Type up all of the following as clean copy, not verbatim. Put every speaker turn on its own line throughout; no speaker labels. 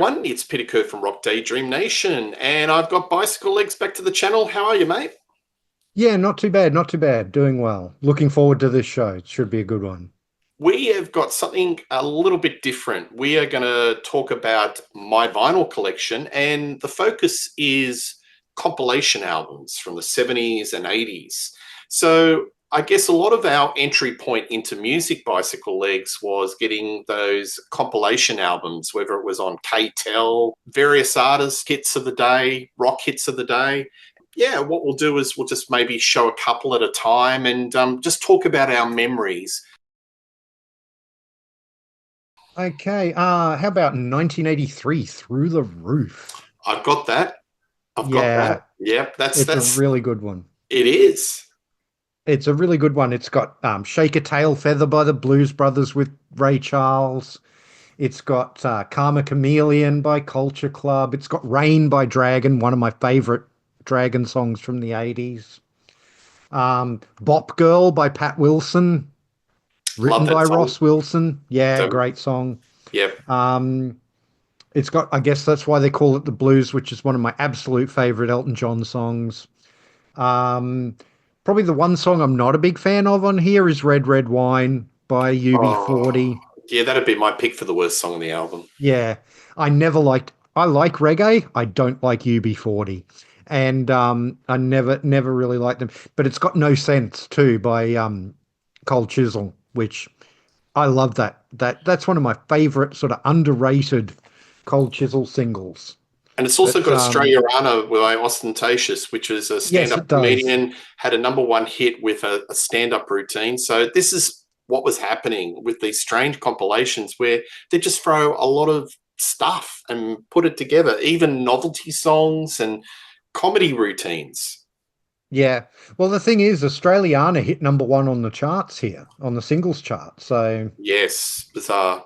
everyone. It's Peter Kerr from Daydream Nation, and I've got Bicylelegs back to the channel. How are you, mate?
Yeah, not too bad, not too bad. Doing well. Looking forward to this show. It should be a good one.
We have got something a little bit different. We are going to talk about my vinyl collection, and the focus is compilation albums from the 70s and 80s. So I guess a lot of our entry point into music, Bicylelegs, was getting those compilation albums, whether it was on K-Tel, various artists, hits of the day, rock hits of the day. Yeah, what we'll do is we'll just maybe show a couple at a time and just talk about our memories.
Okay, how about 1983, Through the Roof?
I've got that. I've got that. Yep,
it's a really good one.
It is.
It's a really good one. It's got Shake a Tail Feather by the Blues Brothers with Ray Charles. It's got Karma Chameleon by Culture Club. It's got Rain by Dragon, one of my favorite Dragon songs from the 80s. Bop Girl by Pat Wilson, written by Ross Wilson. Yeah, great song.
Yep.
It's got, I guess that's why they call it The Blues, which is one of my absolute favorite Elton John songs. Probably the one song I'm not a big fan of on here is Red Red Wine by UB40.
Yeah, that'd be my pick for the worst song on the album.
Yeah, I like reggae. I don't like UB40. And I never really liked them. But it's got No Sense too by Cold Chisel, which I love that. That's one of my favorite sort of underrated Cold Chisel singles.
And it's also got Australia Rana by Ostentatious, which is a stand-up comedian, had a #1 hit with a stand-up routine. So this is what was happening with these strange compilations where they just throw a lot of stuff and put it together, even novelty songs and comedy routines.
Yeah. Well, the thing is, Australiana hit #1 on the charts here, on the singles chart. So
yes, bizarre.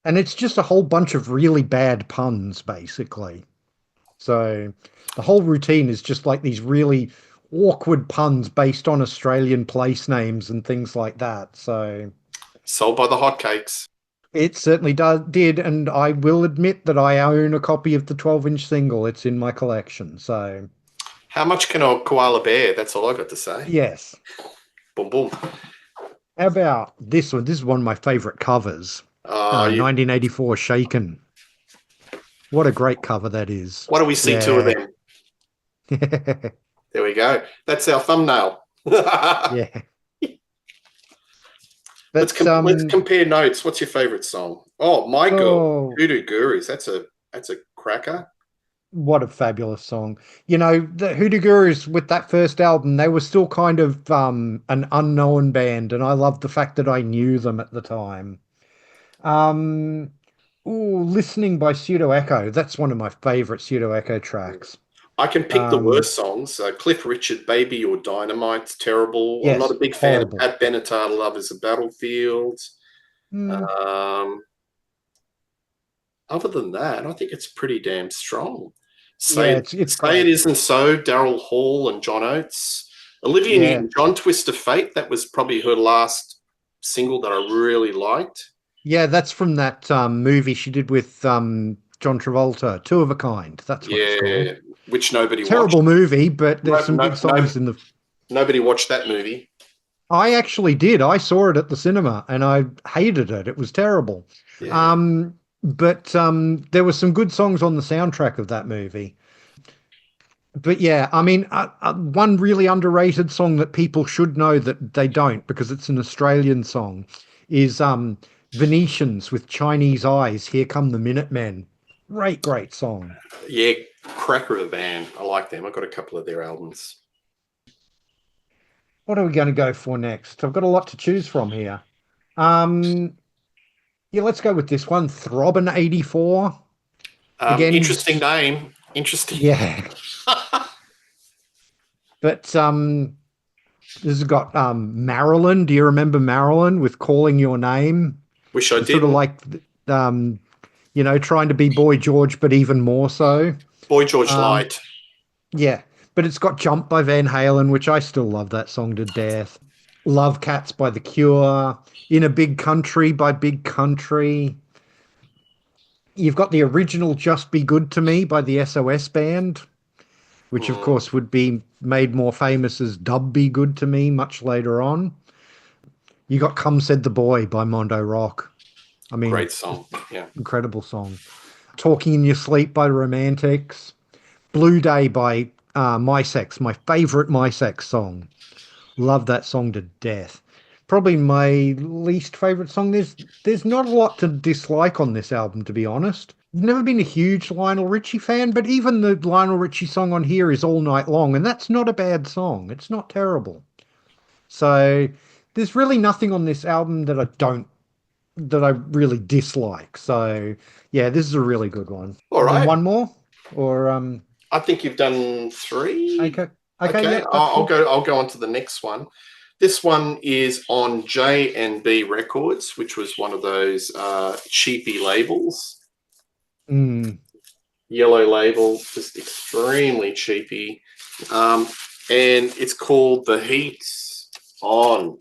And it's just a whole bunch of really bad puns, basically. So the whole routine is just like these really awkward puns based on Australian place names and things like that. So
sold by the hotcakes.
It certainly did, and I will admit that I own a copy of the 12-inch single. It's in my collection. So
how much can a koala bear? That's all I got to say.
Yes.
Boom, boom.
How about this one? This is one of my favorite covers. 1984 Shaken. What a great cover that is.
Why don't we see two of them? There we go. That's our thumbnail.
Yeah.
Let's compare notes. What's your favorite song? Oh, My Girl, Hoodoo Gurus. That's a cracker.
What a fabulous song. You know, the Hoodoo Gurus with that first album, they were still kind of an unknown band, and I loved the fact that I knew them at the time. Listening by Pseudo Echo. That's one of my favorite Pseudo Echo tracks.
I can pick the worst songs. Cliff Richard, Baby or Dynamite's terrible.
Yes,
I'm not a big fan of Pat Benatar, Love is a Battlefield. Other than that, I think it's pretty damn strong. It Isn't So, Daryl Hall and John Oates. Olivia Newton-John, Twist of Fate. That was probably her last single that I really liked.
Yeah, that's from that movie she did with John Travolta, Two of a Kind. That's what it's called.
Which nobody watched.
Terrible movie, but there's some good songs in the...
Nobody watched that movie.
I actually did. I saw it at the cinema, and I hated it. It was terrible. Yeah. But there were some good songs on the soundtrack of that movie. But yeah, I mean, one really underrated song that people should know that they don't, because it's an Australian song, is... Venetians with Chinese Eyes, Here Come the Minutemen. Great song.
Yeah, cracker of a band. I like them. I've got a couple of their albums.
What are we going to go for next? I've got a lot to choose from here. Yeah, let's go with this one, Throbbin' 84.
Again, interesting name. Interesting.
Yeah. But this has got Marilyn. Do you remember Marilyn with Calling Your Name?
Wish I did.
Sort of like, trying to be Boy George, but even more so.
Boy George Light.
Yeah, but it's got Jump by Van Halen, which I still love that song to death. Love Cats by The Cure. In a Big Country by Big Country. You've got the original Just Be Good to Me by the SOS Band, which of
Mm,
course would be made more famous as Dub Be Good to Me much later on. You got Come Said the Boy by Mondo Rock. I mean,
great song. Yeah.
incredible song. Talking in Your Sleep by Romantics. Blue Day by My Sex, my favorite My Sex song. Love that song to death. Probably my least favorite song. There's not a lot to dislike on this album, to be honest. I've never been a huge Lionel Richie fan, but even the Lionel Richie song on here is All Night Long, and that's not a bad song. It's not terrible. So there's really nothing on this album that I really dislike. So yeah, this is a really good one.
All
And then
right.
one more, or
I think you've done three.
okay, okay,
Okay,
yep, that's
I'll
cool.
go. I'll go on to the next one. This one is on J&B Records, which was one of those cheapy labels,
Mm,
yellow label, just extremely cheapy. Um, and it's called The Heat's On.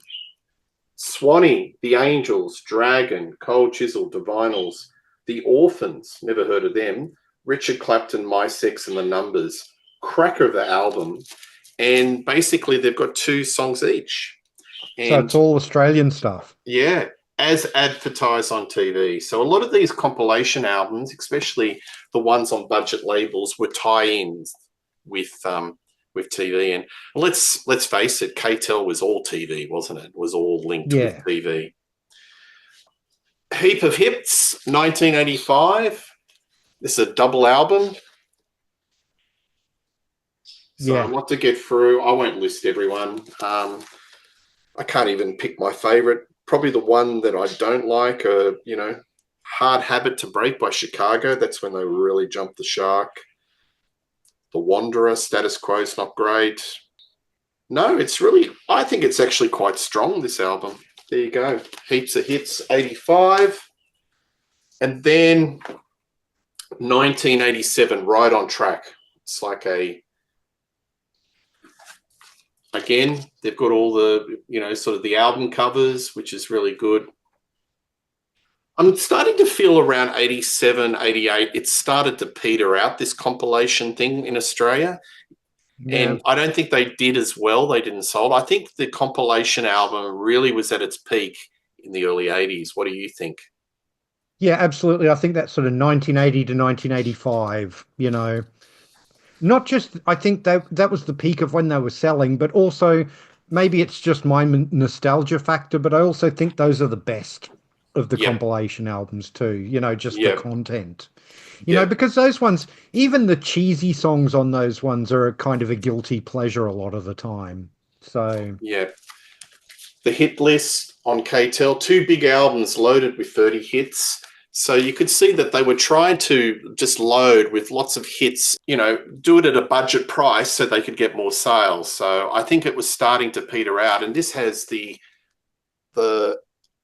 Swanee, The Angels, Dragon, Cold Chisel, Divinals, The Orphans, never heard of them, Richard Clapton, My Sex and the Numbers. Cracker of the album. And basically, they've got two songs each.
so it's
And
all Australian stuff.
yeah, as advertised on TV. So a lot of these compilation albums, especially the ones on budget labels, were tie-ins with TV. And let's face it, KTEL was all TV, wasn't it? It was all linked with
Yeah,
TV. Heap of Hits, 1985. This is a double album. So a
yeah.
lot to get through. I won't list everyone. I can't even pick my favorite. Probably the one that I don't like, Hard Habit to Break by Chicago. That's when they really jumped the shark. The Wanderer, Status Quo is not great. No, I think it's actually quite strong, this album. There you go. Heaps of Hits, 85. And then 1987, Right on Track. It's like again, they've got all the, sort of the album covers, which is really good. I'm starting to feel around 87, 88, it started to peter out, this compilation thing in Australia.
Yeah.
And I don't think they did as well. They didn't sold. I think the compilation album really was at its peak in the early 80s. What do you think?
Yeah, absolutely. I think that's sort of 1980 to 1985, Not just I think that was the peak of when they were selling, but also maybe it's just my nostalgia factor, but I also think those are the best of the
Yep.
compilation albums too, just the
Yep.
content.
Yep.
Because those ones, even the cheesy songs on those ones are a kind of a guilty pleasure a lot of the time. So,
Yep. The hit list on KTEL, two big albums loaded with 30 hits. So you could see that they were trying to just load with lots of hits, do it at a budget price so they could get more sales. So I think it was starting to peter out. And this has the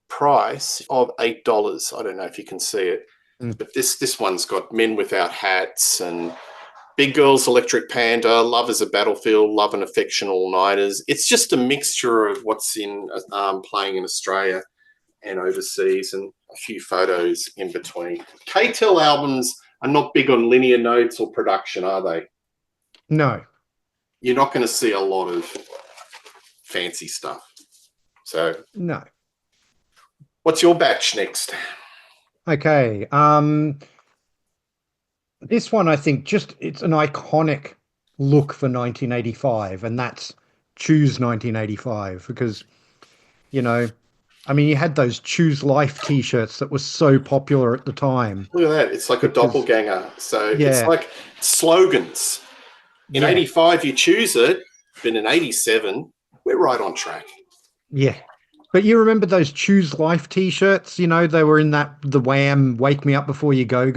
price of $8. I don't know if you can see it,
mm,
but this one's got Men Without Hats and Big Girls, Electric Panda, Love is a Battlefield, Love and Affection, All Nighters. It's just a mixture of what's in playing in Australia and overseas, and a few photos in between. KTEL albums are not big on linear notes or production, are they?
no,
You're not going to see a lot of fancy stuff. So,
no.
what's your batch next?
Okay. This one I think just it's an iconic look for 1985, and that's Choose 1985 because, you know, I mean, you had those Choose Life t-shirts that were so popular at the time
Look at that. It's like a
because,
doppelganger. So it's
yeah,
like slogans. In
yeah,
85, you choose it, but in 87, we're right on track.
yeah. But you remember those Choose Life t-shirts? They were in the Wham! Wake Me Up Before You Go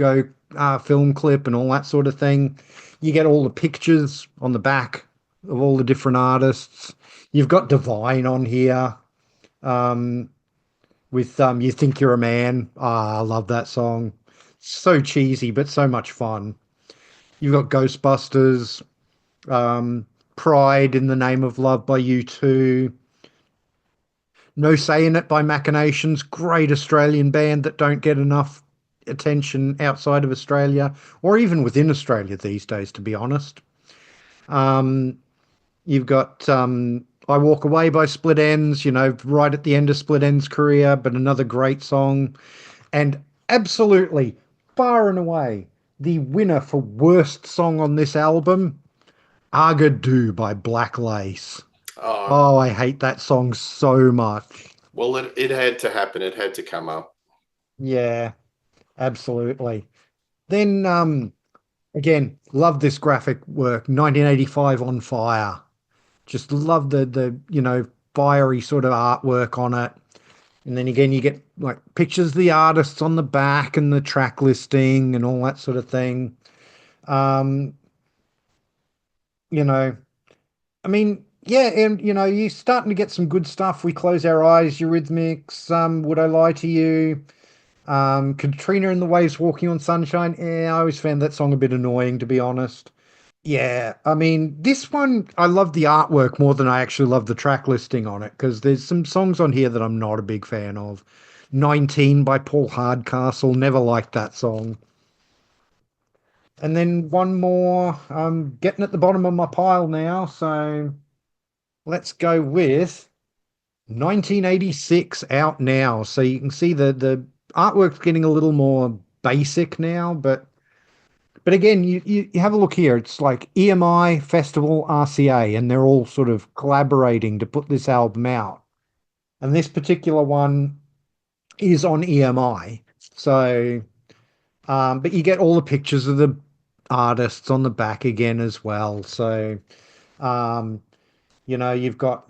film clip and all that sort of thing. You get all the pictures on the back of all the different artists. You've got Divine on here. Um, with You Think You're a Man. Ah, I love that song. So cheesy, but so much fun. You've got Ghostbusters, Pride in the Name of Love by U2, No Say in It by Machinations, great Australian band that don't get enough attention outside of Australia or even within Australia these days, to be honest. Um, you've got I Walk Away by Split Enz, right at the end of Split Enz' career, but another great song. And absolutely, far and away, the winner for worst song on this album, Argadoo by Black Lace.
Oh,
Oh, I hate that song so much.
well, it had to happen. It had to come up.
Yeah, absolutely. Then again, love this graphic work, 1985 On Fire. Just love the fiery sort of artwork on it. And then again, you get like pictures of the artists on the back and the track listing and all that sort of thing. Um, you know, I mean, yeah, and you're starting to get some good stuff. We Close Our Eyes, Eurythmics, Would I Lie to You? Katrina and the Waves, Walking on Sunshine. Yeah, I always found that song a bit annoying, to be honest. Yeah, I mean, this one, I love the artwork more than I actually love the track listing on it because there's some songs on here that I'm not a big fan of. 19 by Paul Hardcastle, never liked that song. And then one more, I'm getting at the bottom of my pile now, so let's go with 1986 Out Now. So you can see the artwork's getting a little more basic now, but again, you have a look here. It's like EMI, Festival, RCA, and they're all sort of collaborating to put this album out. And this particular one is on EMI. So, but you get all the pictures of the artists on the back again as well. So, um, you've got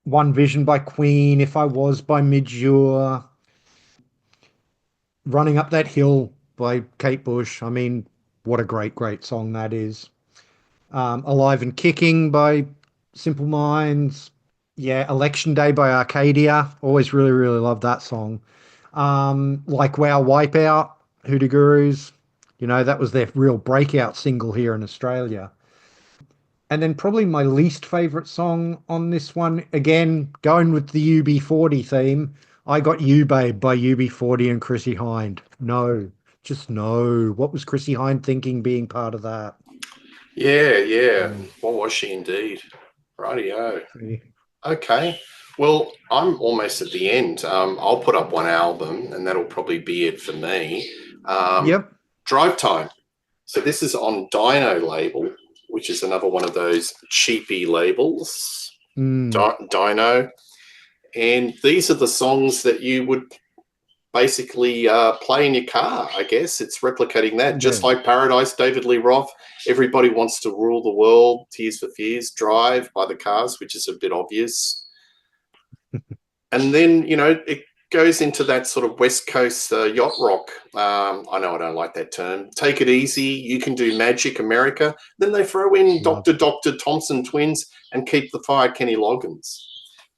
One Vision by Queen, If I Was by Midjour, Running Up That Hill by Kate Bush. I mean, what a great, great song that is. Alive and Kicking by Simple Minds. Yeah, Election Day by Arcadia. Always really, really love that song. Like Wow Wipeout, Hoodoo Gurus. That was their real breakout single here in Australia. And then probably my least favorite song on this one, again, going with the UB40 theme, I Got You Babe by UB40 and Chrissie Hynde. No, just no. What was Chrissie Hynde thinking being part of that?
Yeah, yeah. What was she indeed? Rightio. Okay. Well, I'm almost at the end. I'll put up one album, and that'll probably be it for me.
Yep.
Drive Time. So this is on Dino label, which is another one of those cheapy labels. Dino. And these are the songs that you would basically play in your car, I guess. It's replicating that. Just like Paradise, David Lee Roth, Everybody Wants to Rule the World, Tears for Fears, Drive by the Cars, which is a bit obvious. And then, it goes into that sort of West Coast yacht rock. I know I don't like that term. Take It Easy, You Can Do Magic, America. Then they throw in Dr. Thompson Twins and Keep the Fire, Kenny Loggins.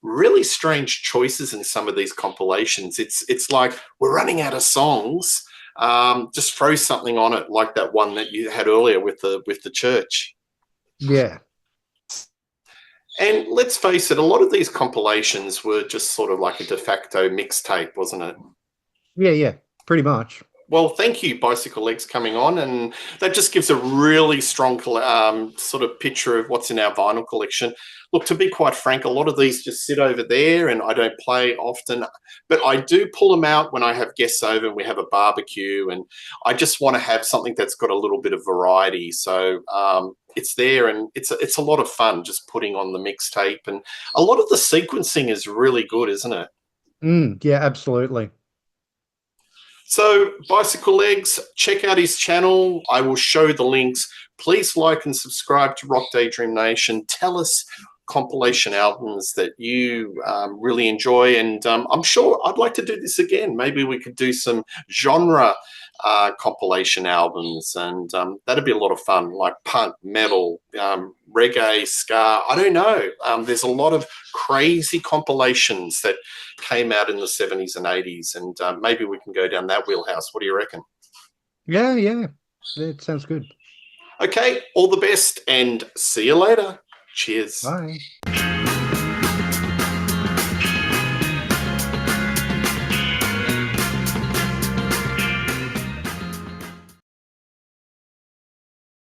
Really strange choices in some of these compilations. It's like we're running out of songs. Just throw something on it, like that one that you had earlier with the church.
Yeah.
And let's face it, a lot of these compilations were just sort of like a de facto mixtape, wasn't it?
Yeah, pretty much.
Well, thank you, Bicylelegs, coming on, and that just gives a really strong sort of picture of what's in our vinyl collection. Look, to be quite frank, a lot of these just sit over there, and I don't play often, but I do pull them out when I have guests over and we have a barbecue, and I just want to have something that's got a little bit of variety. So it's there, and it's a lot of fun just putting on the mixtape, and a lot of the sequencing is really good, isn't it?
Yeah, absolutely.
So, Bicylelegs, check out his channel. I will show the links. Please like and subscribe to Rock Daydream Nation. Tell us compilation albums that you really enjoy. And I'm sure I'd like to do this again. Maybe we could do some genre compilation albums, and that'd be a lot of fun, like punk, metal, reggae, ska. I don't know. There's a lot of crazy compilations that came out in the 70s and 80s, and maybe we can go down that wheelhouse. What do you reckon?
Yeah. It sounds good.
Okay, all the best, and see you later. Cheers.
Bye.